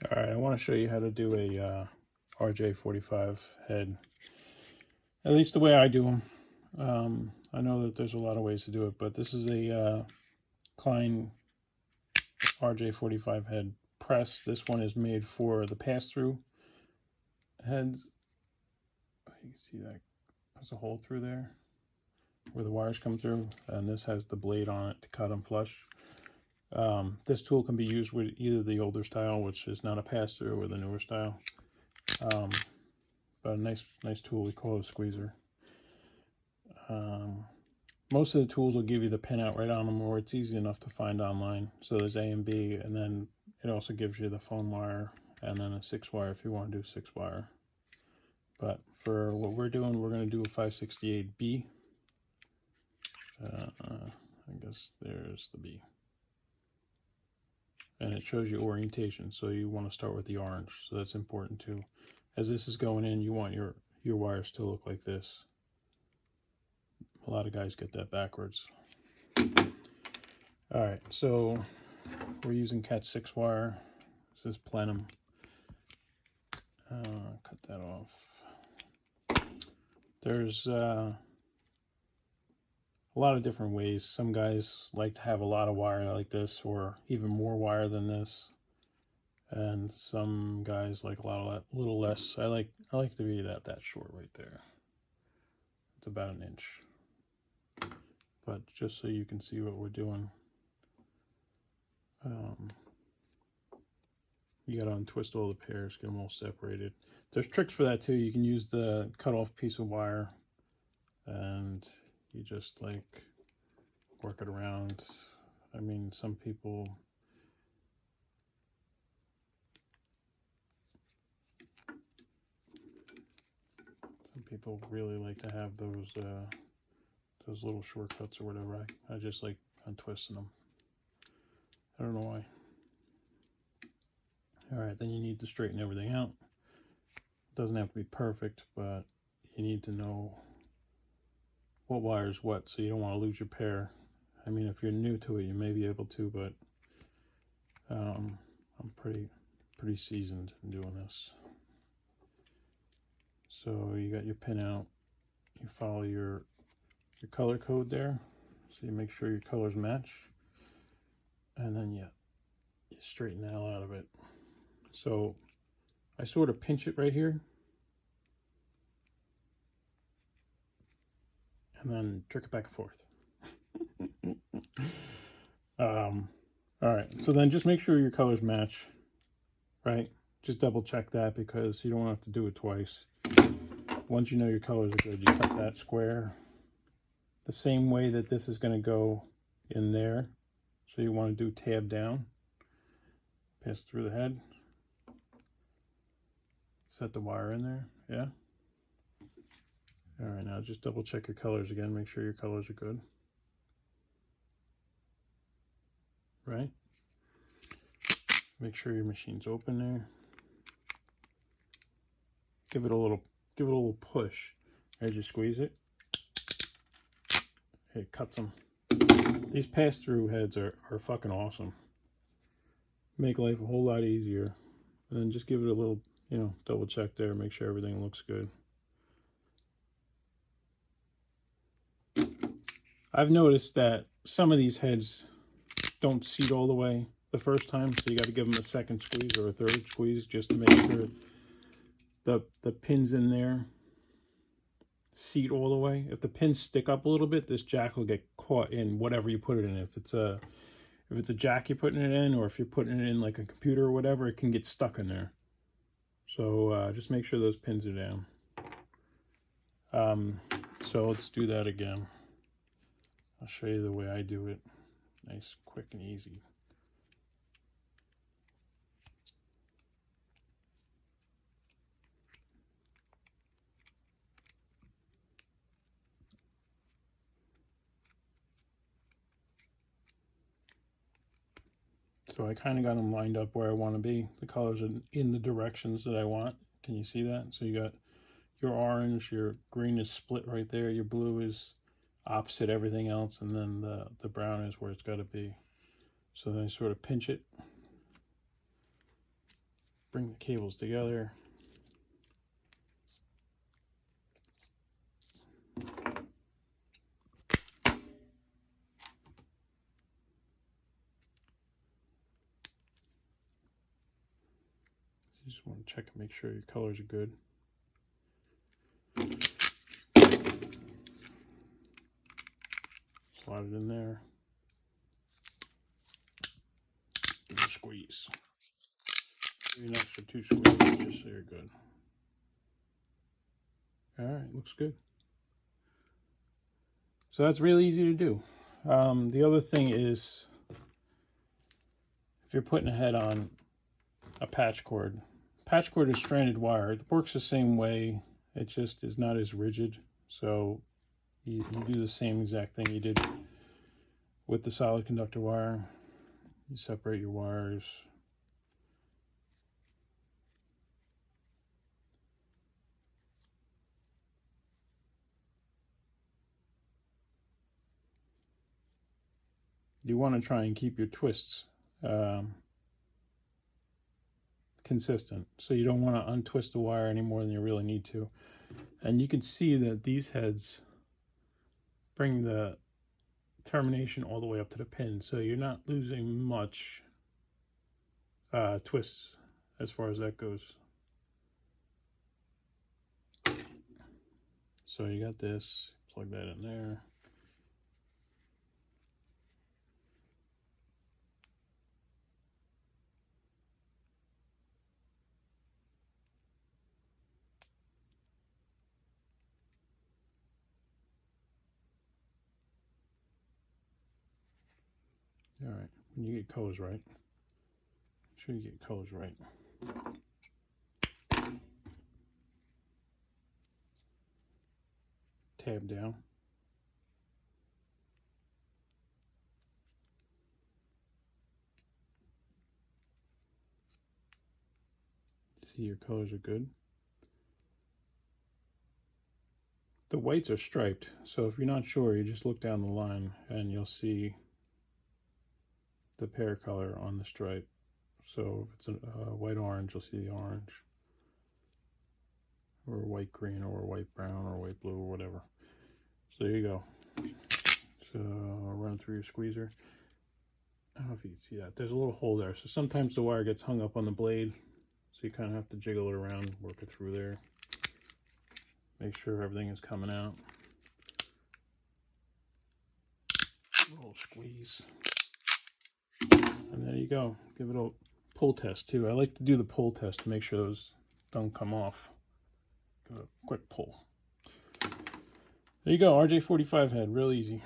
All right, I want to show you how to do a rj-45 head, at least the way I do them. I know that there's a lot of ways to do it, but this is a Klein rj-45 head press. This one is made for the pass-through heads. You can see that there's a hole through there where the wires come through, and this has the blade on it to cut them flush. This tool can be used with either the older style, which is not a pass-through, or the newer style. But a nice tool, we call it a squeezer. Most of the tools will give you the pinout right on them, or it's easy enough to find online. So there's A and B, and then it also gives you the phone wire, and then a 6-wire if you want to do 6-wire. But for what we're doing, we're going to do a 568B. I guess there's the B. And it shows you orientation, so you want to start with the orange, so that's important too. As this is going in, you want your wires to look like this. A lot of guys get that backwards. All right, so we're using cat6 wire. This is plenum. Cut that off. There's a lot of different ways. Some guys like to have a lot of wire like this, or even more wire than this, and some guys like a little less. I like to be that short right there. It's about 1 inch. But just so you can see what we're doing, you got to untwist all the pairs, get them all separated. There's tricks for that too. You can use the cut off piece of wire, and you just like work it around. I mean, some people really like to have those little shortcuts or whatever. I just like untwisting them. I don't know why. All right, then you need to straighten everything out. It doesn't have to be perfect, but you need to know what wire is what, so you don't want to lose your pair. I mean, if you're new to it, you may be able to, but I'm pretty seasoned in doing this. So you got your pin out. You follow your color code there, so you make sure your colors match, and then you straighten the hell out of it. So I sort of pinch it right here, and then jerk it back and forth. All right, so then just make sure your colors match, right? Just double check that, because you don't want to have to do it twice. Once you know your colors are good, you cut that square the same way that this is going to go in there. So you want to do tab down, pass through the head, set the wire in there, yeah? All right, now just double check your colors again, make sure your colors are good. Right? Make sure your machine's open there. Give it a little push as you squeeze it. It cuts them. These pass-through heads are fucking awesome. Make life a whole lot easier. And then just give it a little, double check there, make sure everything looks good. I've noticed that some of these heads don't seat all the way the first time, so you got to give them a second squeeze or a third squeeze just to make sure the pins in there seat all the way. If the pins stick up a little bit, this jack will get caught in whatever you put it in. If it's a jack you're putting it in, or if you're putting it in like a computer or whatever, it can get stuck in there. So just make sure those pins are down. So let's do that again. I'll show you the way I do it. Nice, quick, and easy. So I kind of got them lined up where I want to be. The colors are in the directions that I want. Can you see that? So you got your orange, your green is split right there, your blue is opposite everything else, and then the brown is where it's got to be. So then I sort of pinch it. bring the cables together. You just want to check and make sure your colors are good. Slide it in there. Give it a squeeze. Maybe an extra 2 squeezes just so you're good. Alright, looks good. So that's really easy to do. The other thing is, if you're putting a head on a patch cord is stranded wire. It works the same way, it just is not as rigid. So you do the same exact thing you did with the solid conductor wire. You separate your wires. You want to try and keep your twists consistent, so you don't want to untwist the wire any more than you really need to. And you can see that these heads bring the termination all the way up to the pin, so you're not losing much twists as far as that goes. So you got this, plug that in there. All right, when you get colors right, make sure you get colors right. Tab down. See your colors are good. The whites are striped, so if you're not sure, you just look down the line and you'll see the pear color on the stripe. So if it's a white orange, you'll see the orange, or white green, or white brown, or white blue, or whatever. So there you go. So run through your squeezer. I don't know if you can see that. There's a little hole there. So sometimes the wire gets hung up on the blade, so you kind of have to jiggle it around, work it through there. Make sure everything is coming out. A little squeeze. And there you go. Give it a pull test too. I like to do the pull test to make sure those don't come off. Give it a quick pull. There you go, rj-45 head, real easy.